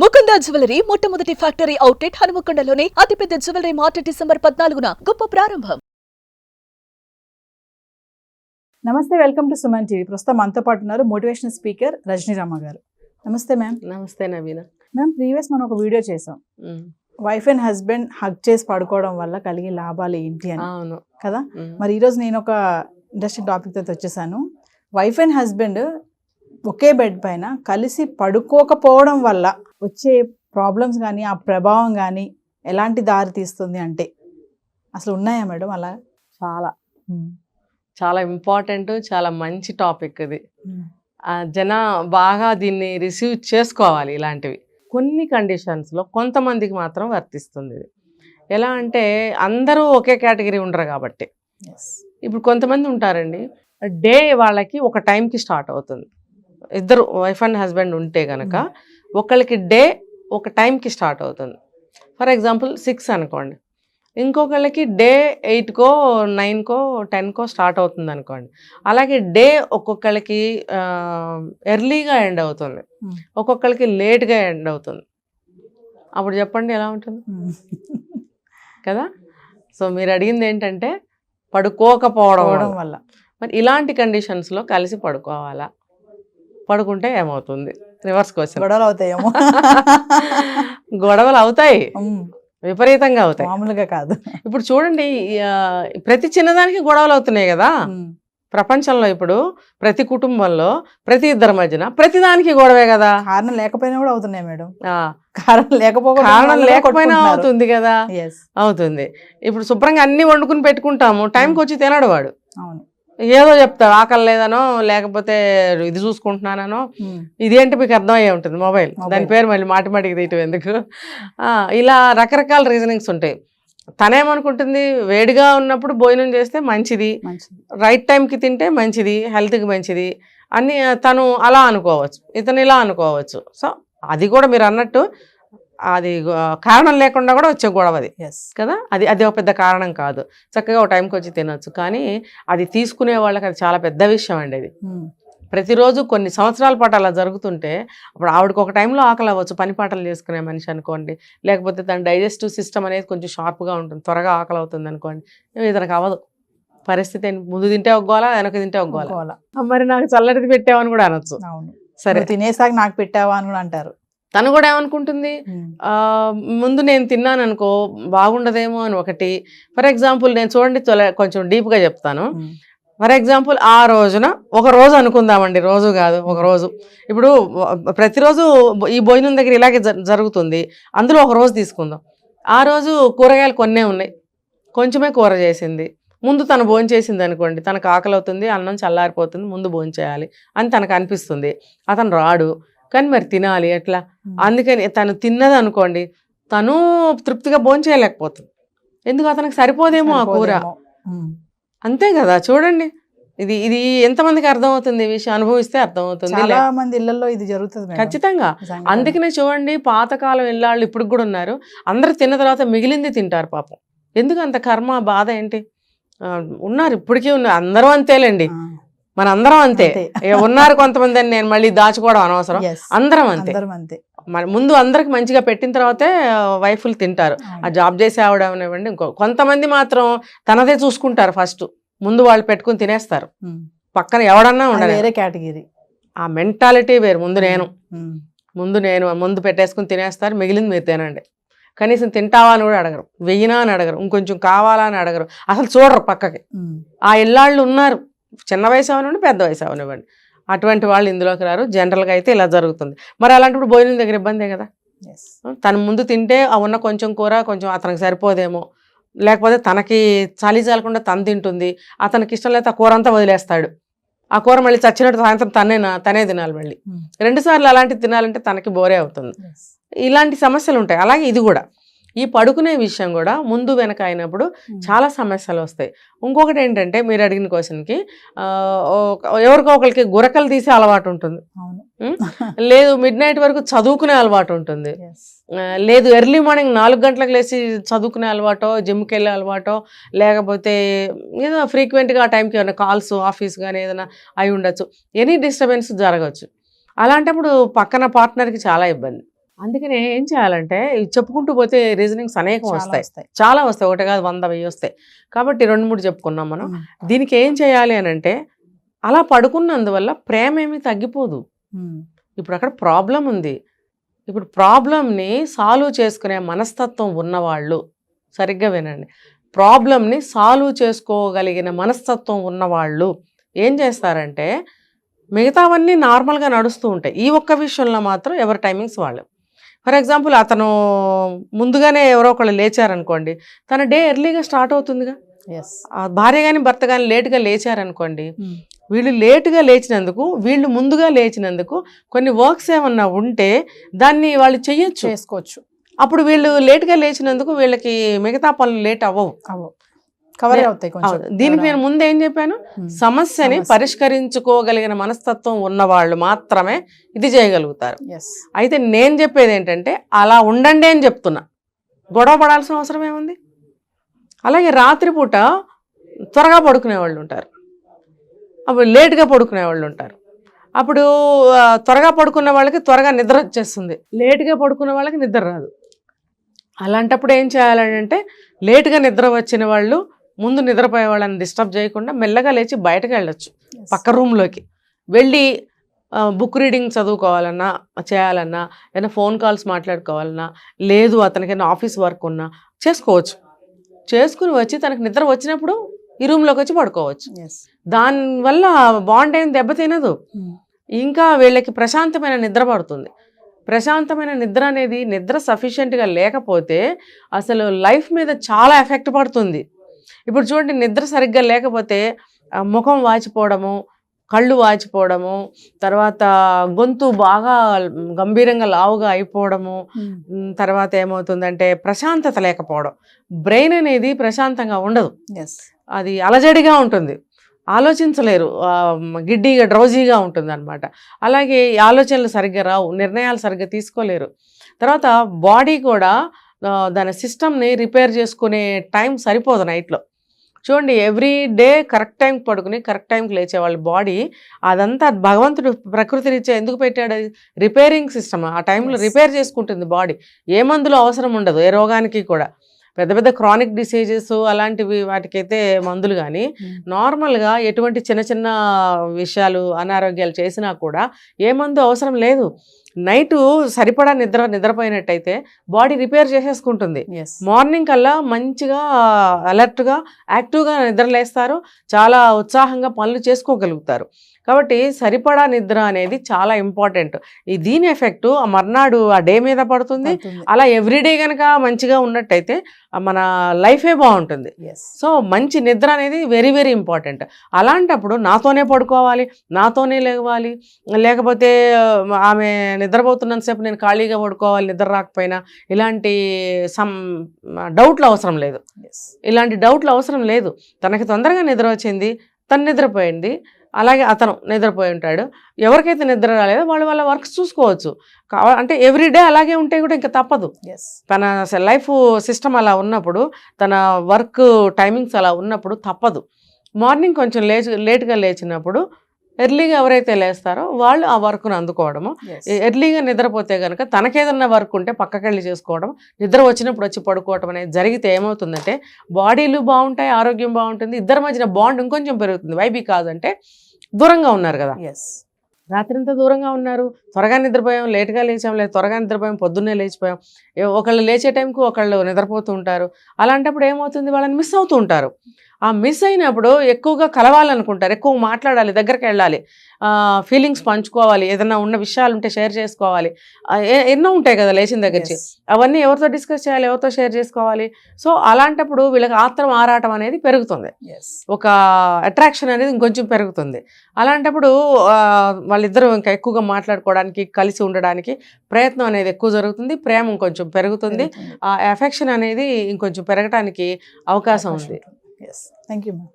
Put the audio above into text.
Mukunda jewellery మొట్టమొదటి factory outlet హనుమకొండలోనే అతిపెద్ద jewellery mart December 14న గొప్ప ప్రారంభం. నమస్తే, వెల్కమ్ టు సుమన్ టీవీ. ప్రస్తుతం మనతో పాటు ఉన్నారు మోటివేషనల్ స్పీకర్ రజనీరామ గారు. నమస్తే మ్యామ్. నమస్తే నవీన. మ్యామ్, ప్రీవియస్ మనం ఒక వీడియో చేసాం, వైఫ్ అండ్ హస్బెండ్ హగ్ చేసి పడుకోవడం వల్ల కలిగే లాభాలు ఏంటి అని. అవును కదా. మరి ఈరోజు నేను ఒక ఇంట్రెస్టింగ్ టాపిక్తో వచ్చేసాను. Wife and husband okay bed పైన కలిసి పడుకోకపోవడం వల్ల వచ్చే ప్రాబ్లమ్స్ కానీ ఆ ప్రభావం కానీ ఎలాంటి దారి తీస్తుంది అంటే అసలు ఉన్నాయా మేడం అలా? చాలా చాలా ఇంపార్టెంట్, చాలా మంచి టాపిక్ ఇది. జన బాగా దీన్ని రిసీవ్ చేసుకోవాలి. ఇలాంటివి కొన్ని కండిషన్స్లో కొంతమందికి మాత్రం వర్తిస్తుంది ఇది. ఎలా అంటే అందరూ ఒకే కేటగిరీ ఉండరు కాబట్టి. ఇప్పుడు కొంతమంది ఉంటారండి, డే వాళ్ళకి ఒక టైంకి స్టార్ట్ అవుతుంది. ఇద్దరు వైఫ్ అండ్ హస్బెండ్ ఉంటే కనుక ఒకళ్ళకి డే ఒక టైంకి స్టార్ట్ అవుతుంది. ఫర్ ఎగ్జాంపుల్ 6 అనుకోండి, ఇంకొకళ్ళకి డే 8కో 9కో 10కో స్టార్ట్ అవుతుంది అనుకోండి. అలాగే డే ఒక్కొక్కళ్ళకి ఎర్లీగా ఎండ్ అవుతుంది, ఒక్కొక్కళ్ళకి లేట్గా ఎండ్ అవుతుంది. అప్పుడు చెప్పండి ఎలా ఉంటుంది కదా. సో మీరు అడిగింది ఏంటంటే పడుకోకపోవడం వల్ల. మరి ఇలాంటి కండిషన్స్లో కలిసి పడుకోవాలా, పడుకుంటే ఏమవుతుంది? Reverse question. గొడవలు అవుతాయేమో. గొడవలు అవుతాయి, విపరీతంగా అవుతాయి, మామూలుగా కాదు. ఇప్పుడు చూడండి, ప్రతి చిన్నదానికి గొడవలు అవుతున్నాయి కదా ప్రపంచంలో. ఇప్పుడు ప్రతి కుటుంబంలో ప్రతి ఇద్దరి మధ్యన ప్రతి దానికి గొడవే కదా. కారణం లేకపోయినా కూడా అవుతున్నాయి మేడం. కారణం లేకపోయినా అవుతుంది కదా, అవుతుంది. ఇప్పుడు శుభ్రంగా అన్ని వండుకుని పెట్టుకుంటాము, టైంకి వచ్చి తినడు వాడు. అవును, ఏదో చెప్తాడు, ఆకలి లేదనో లేకపోతే ఇది చూసుకుంటున్నానో. ఇదేంటి మీకు అర్థమయ్యే ఉంటుంది, మొబైల్. దాని పేరు మళ్ళీ మాటిమాటికి తీయటం ఎందుకు. ఇలా రకరకాల రీజనింగ్స్ ఉంటాయి. తనేమనుకుంటుంది, వేడిగా ఉన్నప్పుడు భోజనం చేస్తే మంచిది, రైట్ టైంకి తింటే మంచిది, హెల్త్కి మంచిది అని తను అలా అనుకోవచ్చు, ఇతను ఇలా అనుకోవచ్చు. సో అది కూడా మీరు అన్నట్టు అది కారణం లేకుండా కూడా వచ్చే గొడవ అది కదా. అది ఒక పెద్ద కారణం కాదు, చక్కగా ఒక టైంకి వచ్చి తినొచ్చు. కానీ అది తీసుకునే వాళ్ళకి అది చాలా పెద్ద విషయం అండి. అది ప్రతిరోజు కొన్ని సంవత్సరాల పాటు అలా జరుగుతుంటే అప్పుడు ఆవిడకి ఒక టైంలో ఆకలి అవ్వచ్చు, పని పాటలు చేసుకునే మనిషి అనుకోండి, లేకపోతే తన డైజెస్టివ్ సిస్టమ్ అనేది కొంచెం షార్ప్గా ఉంటుంది, త్వరగా ఆకలి అవుతుంది అనుకోండి. ఇతనికి అవ్వదు పరిస్థితి. ముందు తింటే ఒగ్గోలా, వెనక తింటే ఒగ్గోలా. మరి నాకు చల్లటిది పెట్టావని కూడా అనొచ్చు. సరే, తినేసాక నాకు పెట్టావా అని కూడా అంటారు. తను కూడా ఏమనుకుంటుంది, ముందు నేను తిన్నాను అనుకో బాగుండదేమో అని ఒకటి. ఫర్ ఎగ్జాంపుల్ నేను చూడండి కొంచెం డీప్గా చెప్తాను. ఫర్ ఎగ్జాంపుల్ ఆ రోజున ఒక రోజు అనుకుందామండి, రోజు కాదు ఒక రోజు. ఇప్పుడు ప్రతిరోజు ఈ భోజనం దగ్గర ఇలాగే జరుగుతుంది, అందులో ఒక రోజు తీసుకుందాం. ఆ రోజు కూరగాయలు కొన్నే ఉన్నాయి, కొంచెమే కూర చేసింది. ముందు తను భోజనం చేసింది అనుకోండి, తనకు ఆకలి అవుతుంది, అన్నం చల్లారిపోతుంది, ముందు భోజనం చేయాలి అని తనకు అనిపిస్తుంది. అతను రాడు, కానీ మరి తినాలి ఎట్లా. అందుకని తను తిన్నది అనుకోండి, తను తృప్తిగా భోజనం చేయలేకపోతుంది, ఎందుకు అతనికి సరిపోదేమో ఆ కూర. అంతే కదా. చూడండి, ఇది ఎంతమందికి అర్థమవుతుంది ఈ విషయం, అనుభవిస్తే అర్థమవుతుంది. చాలా మంది ఇళ్లలో ఇది జరుగుతుంది ఖచ్చితంగా. అందుకనే చూడండి, పాతకాలం ఇళ్ళాళ్ళు ఇప్పుడు కూడా ఉన్నారు, అందరూ తిన్న తర్వాత మిగిలింది తింటారు పాపం. ఎందుకు అంత కర్మ బాధ ఏంటి? ఉన్నారు, ఇప్పటికీ ఉన్నారు, అందరూ అంతేలేండి, మన అందరం అంతే. ఉన్నారు కొంతమంది అని నేను మళ్ళీ దాచుకోవడం అనవసరం, అందరం అంతే. ముందు అందరికి మంచిగా పెట్టిన తర్వాతే వైఫ్లు తింటారు. ఆ జాబ్ చేసే ఆవిడనివ్వండి, కొంతమంది మాత్రం తనదే చూసుకుంటారు ఫస్ట్, ముందు వాళ్ళు పెట్టుకుని తినేస్తారు, పక్కన ఎవడన్నా ఉండాలి. వేరే కేటగిరీ, ఆ మెంటాలిటీ వేరు. ముందు పెట్టేసుకుని తినేస్తారు, మిగిలింది మీరు తినండి. కనీసం తింటావా అని కూడా అడగరు, వెయ్యినా అని అడగరు, ఇంకొంచెం కావాలా అని అడగరు, అసలు చూడరు పక్కకి. ఆ ఇళ్ళాళ్ళు ఉన్నారు, చిన్న వయసు అవనివ్వండి, పెద్ద వయసు అవనివ్వండి, అటువంటి వాళ్ళు ఇందులోకి రారు. జనరల్గా అయితే ఇలా జరుగుతుంది. మరి అలాంటప్పుడు భోజనం దగ్గర ఇబ్బందే కదా. తను ముందు తింటే ఉన్న కొంచెం కూర కొంచెం అతనికి సరిపోదేమో, లేకపోతే తనకి చలి చాలకుండా తను తింటుంది, అతనికి ఇష్టం లేకపోతే ఆ కూర అంతా వదిలేస్తాడు. ఆ కూర మళ్ళీ చచ్చినట్టు సాయంత్రం తనే తినాలి. మళ్ళీ 2 సార్లు అలాంటివి తినాలంటే తనకి బోరే అవుతుంది. ఇలాంటి సమస్యలు ఉంటాయి. అలాగే ఇది కూడా, ఈ పడుకునే విషయం కూడా ముందు వెనక అయినప్పుడు చాలా సమస్యలు వస్తాయి. ఇంకొకటి ఏంటంటే, మీరు అడిగిన క్వశ్చన్కి, ఎవరికో ఒకరికి గురకలు తీసే అలవాటు ఉంటుంది, లేదు మిడ్ నైట్ వరకు చదువుకునే అలవాటు ఉంటుంది, లేదు ఎర్లీ మార్నింగ్ 4 గంటలకు లేచి చదువుకునే అలవాటో, జిమ్కి వెళ్ళే అలవాటో, లేకపోతే ఏదో ఫ్రీక్వెంట్గా ఆ టైంకి ఏమైనా కాల్స్ ఆఫీస్ కానీ ఏదైనా అయి ఉండొచ్చు. ఎనీ డిస్టర్బెన్స్ జరగవచ్చు. అలాంటప్పుడు పక్కన పార్ట్నర్కి చాలా ఇబ్బంది. అందుకనే ఏం చేయాలంటే ఇవి చెప్పుకుంటూ పోతే రీజనింగ్స్ అనేకం చాలా వస్తాయి, వస్తాయి. చాలా వస్తాయి, ఒకటి కాదు 100 1000 వస్తాయి. కాబట్టి 2-3 చెప్పుకున్నాం మనం. ఉమ్, దీనికి ఏం చేయాలి అని అంటే, అలా పడుకున్నందువల్ల ప్రేమ ఏమీ తగ్గిపోదు. ఉమ్, ఇప్పుడు అక్కడ ప్రాబ్లం ఉంది. ఇప్పుడు ప్రాబ్లంని సాల్వ్ చేసుకునే మనస్తత్వం ఉన్నవాళ్ళు, సరిగ్గా వినండి, ప్రాబ్లంని సాల్వ్ చేసుకోగలిగిన మనస్తత్వం ఉన్నవాళ్ళు ఏం చేస్తారంటే, మిగతావన్నీ నార్మల్గా నడుస్తూ ఉంటాయి, ఈ ఒక్క విషయంలో మాత్రం ఎవరి టైమింగ్స్ వాళ్ళు. ఫర్ ఎగ్జాంపుల్, అతను ముందుగానే ఎవరో ఒకళ్ళు లేచారనుకోండి, తన డే ఎర్లీగా స్టార్ట్ అవుతుందిగా. yes, ఆ భార్య కానీ భర్త కానీ లేట్గా లేచారనుకోండి, ఉమ్, వీళ్ళు లేటుగా లేచినందుకు, వీళ్ళు ముందుగా లేచినందుకు కొన్ని వర్క్స్ ఏమన్నా ఉంటే దాన్ని వాళ్ళు చెయ్యొచ్చు. చేసుకోవచ్చు. అప్పుడు వీళ్ళు లేటుగా లేచినందుకు వీళ్ళకి మిగతా పనులు లేట్ అవ్వవు. కవర్ అవుతాయి కొంచెం. అవును. దీనికి నేను ముందు ఏం చెప్పాను, ఉమ్, సమస్యని సమస్య. పరిష్కరించుకోగలిగిన మనస్తత్వం ఉన్నవాళ్ళు మాత్రమే ఇది చేయగలుగుతారు. yes, అయితే నేను చెప్పేది ఏంటంటే, అలా ఉండండి అని చెప్తున్నా, గొడవ పడాల్సిన అవసరం ఏముంది. అలాగే రాత్రిపూట త్వరగా పడుకునే వాళ్ళు ఉంటారు, అప్పుడు లేట్గా పడుకునే వాళ్ళు ఉంటారు. అప్పుడు త్వరగా పడుకున్న వాళ్ళకి త్వరగా నిద్ర వచ్చేస్తుంది, లేట్గా పడుకున్న వాళ్ళకి నిద్ర రాదు. అలాంటప్పుడు ఏం చేయాలంటే, లేటుగా నిద్ర వచ్చిన వాళ్ళు ముందు నిద్రపోయే వాళ్ళని డిస్టర్బ్ చేయకుండా మెల్లగా లేచి బయటకు వెళ్ళొచ్చు, yes, పక్క రూమ్లోకి వెళ్ళి బుక్ రీడింగ్ చదువుకోవాలన్నా, చేయాలన్నా, ఏదైనా ఫోన్ కాల్స్ మాట్లాడుకోవాలన్నా, లేదు అతనికైనా ఆఫీస్ వర్క్ ఉన్నా చేసుకోవచ్చు. చేసుకుని వచ్చి తనకు నిద్ర వచ్చినప్పుడు ఈ రూమ్లోకి వచ్చి పడుకోవచ్చు. yes, దానివల్ల బాండ్ ఏం దెబ్బతినదు, ఉమ్, ఇంకా వీళ్ళకి ప్రశాంతమైన నిద్ర పడుతుంది. ప్రశాంతమైన నిద్ర అనేది, నిద్ర సఫిషియెంట్గా లేకపోతే అసలు లైఫ్ మీద చాలా ఎఫెక్ట్ పడుతుంది. ఇప్పుడు చూడండి, నిద్ర సరిగ్గా లేకపోతే ముఖం వాచిపోవడము, కళ్ళు వాచిపోవడము, తర్వాత గొంతు బాగా గంభీరంగా లావుగా అయిపోవడము, ఉమ్, తర్వాత ఏమవుతుందంటే ప్రశాంతత లేకపోవడం, బ్రెయిన్ అనేది ప్రశాంతంగా ఉండదు, yes, అది అలజడిగా ఉంటుంది, ఆలోచించలేరు, గిడ్డీగా డ్రౌజీగా ఉంటుంది అనమాట. అలాగే ఈ ఆలోచనలు సరిగ్గా రావు, నిర్ణయాలు సరిగ్గా తీసుకోలేరు. తర్వాత బాడీ కూడా దాని సిస్టమ్ని రిపేర్ చేసుకునే టైం సరిపోదు నైట్లో. చూడండి, ఎవ్రీ డే కరెక్ట్ టైంకి పడుకుని కరెక్ట్ టైంకి లేచే వాళ్ళ బాడీ, అదంతా భగవంతుడు ప్రకృతి రీత్యా ఎందుకు పెట్టాడు, అది రిపేరింగ్ సిస్టమ్. ఆ టైంలో Yes. రిపేర్ చేసుకుంటుంది బాడీ, ఏ మందులు అవసరం ఉండదు ఏ రోగానికి కూడా. పెద్ద పెద్ద క్రానిక్ డిసీజెస్ అలాంటివి వాటికైతే మందులు, కానీ నార్మల్గా ఎటువంటి చిన్న చిన్న విషయాలు అనారోగ్యాలు చేసినా కూడా ఏ మందు అవసరం లేదు. నైటు సరిపడా నిద్రపోయినట్టయితే బాడీ రిపేర్ చేసేసుకుంటుంది. yes, మార్నింగ్ కల్లా మంచిగా అలర్ట్గా యాక్టివ్గా నిద్రలేస్తారు, చాలా ఉత్సాహంగా పనులు చేసుకోగలుగుతారు. కాబట్టి సరిపడా నిద్ర అనేది చాలా ఇంపార్టెంట్. దీని ఎఫెక్టు ఆ మర్నాడు ఆ డే మీద పడుతుంది. అవుతుంది. అలా ఎవ్రీడే కనుక మంచిగా ఉన్నట్టయితే మన లైఫే బాగుంటుంది. yes, సో మంచి నిద్ర అనేది వెరీ వెరీ ఇంపార్టెంట్. అలాంటప్పుడు నాతోనే పడుకోవాలి, నాతోనే లేవాలి, లేకపోతే ఆమె నిద్రపోతున్నంతసేపు నేను ఖాళీగా పడుకోవాలి నిద్ర రాకపోయినా, ఇలాంటి డౌట్లు అవసరం లేదు. yes, ఇలాంటి డౌట్లు అవసరం లేదు. తనకి తొందరగా నిద్ర వచ్చింది, తను నిద్రపోయింది, అలాగే అతను నిద్రపోయి ఉంటాడు. ఎవరికైతే నిద్ర రాలేదో వాళ్ళు వాళ్ళ వర్క్స్ చూసుకోవచ్చు. అంటే ఎవ్రీడే అలాగే ఉంటే కూడా ఇంకా తప్పదు. yes, తన లైఫ్ సిస్టమ్ అలా ఉన్నప్పుడు, తన వర్క్ టైమింగ్స్ అలా ఉన్నప్పుడు తప్పదు. మార్నింగ్ కొంచెం లేట్గా లేచినప్పుడు ఎర్లీగా ఎవరైతే లేస్తారో వాళ్ళు ఆ వర్క్ను అందుకోవడము. yes, ఎర్లీగా నిద్రపోతే కనుక తనకేదన్నా వర్క్ ఉంటే పక్కకెళ్ళి చేసుకోవడం, నిద్ర వచ్చినప్పుడు వచ్చి పడుకోవడం అనేది జరిగితే ఏమవుతుందంటే బాడీలు బాగుంటాయి, ఆరోగ్యం బాగుంటుంది, ఇద్దరి మధ్యన బాండ్ ఇంకొంచెం పెరుగుతుంది. వైబీ కాదంటే దూరంగా ఉన్నారు కదా, yes, రాత్రింతా దూరంగా ఉన్నారు, త్వరగా నిద్రపోయాం, లేట్గా లేచాం, లేదు త్వరగా నిద్రపోయాం, పొద్దున్నే లేచిపోయాం. ఒకళ్ళు లేచే టైంకు ఒకళ్ళు నిద్రపోతూ ఉంటారు. అలాంటప్పుడు ఏమవుతుంది, వాళ్ళని మిస్ అవుతూ ఉంటారు. ఆ మిస్ అయినప్పుడు ఎక్కువగా కలవాలనుకుంటారు, ఎక్కువ మాట్లాడాలి, దగ్గరికి వెళ్ళాలి, ఫీలింగ్స్ పంచుకోవాలి, ఏదైనా ఉన్న విషయాలు ఉంటే షేర్ చేసుకోవాలి, ఎన్నో ఉంటాయి కదా లేచిన దగ్గర నుంచి. yes, అవన్నీ ఎవరితో డిస్కస్ చేయాలి, ఎవరితో షేర్ చేసుకోవాలి. సో అలాంటప్పుడు వీళ్ళకి ఆత్రం ఆరాటం అనేది పెరుగుతుంది, yes, ఒక అట్రాక్షన్ అనేది ఇంకొంచెం పెరుగుతుంది. అలాంటప్పుడు వాళ్ళిద్దరూ ఇంకా ఎక్కువగా మాట్లాడుకోవడానికి, కలిసి ఉండడానికి ప్రయత్నం అనేది ఎక్కువ జరుగుతుంది, ప్రేమ ఇంకొంచెం పెరుగుతుంది, ఆ ఎఫెక్షన్ అనేది ఇంకొంచెం పెరగడానికి అవకాశం ఉంది. yes. Thank you, ma'am.